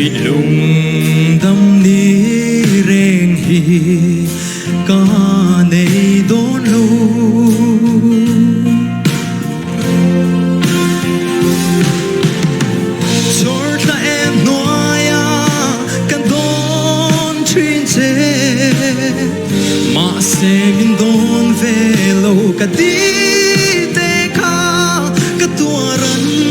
lung đâm ní rèn hi ca này đón lu chót là em nói căn đón chuyên chế mà sẽ mình đón về lâu cả đi tê kha cả tua rắn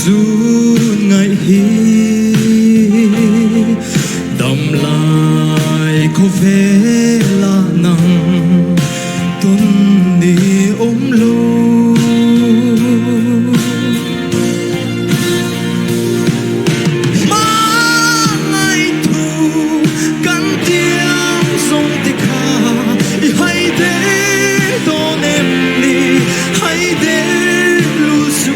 dù ngày hi đầm lại có vẻ là nặng tuần đi ôm lâu mà ngày thu cắn tiếng sông tích hà hay để đón em đi hay để lưu giữ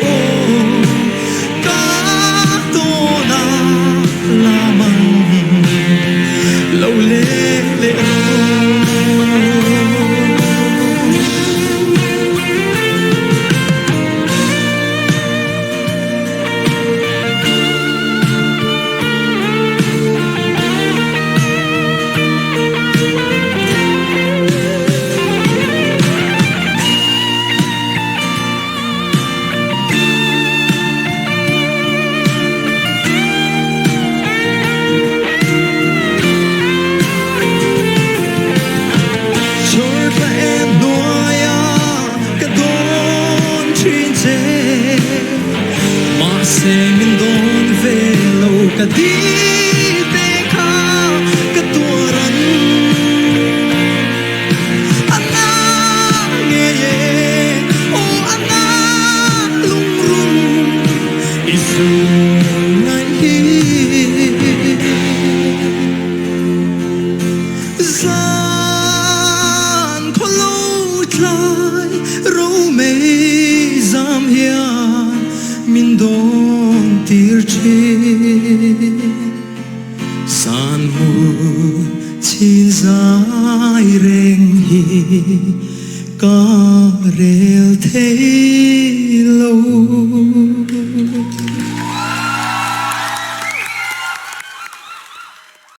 lâu lê lê sẽ mình đón về lâu cả đi tê kha cả tua rắn anh nghe ô anh lung rung isu ngày hi gian khó lâu lại râu mê giam hiền mình đón tir chi san mu chín dài rèn hi ca rel thế lâu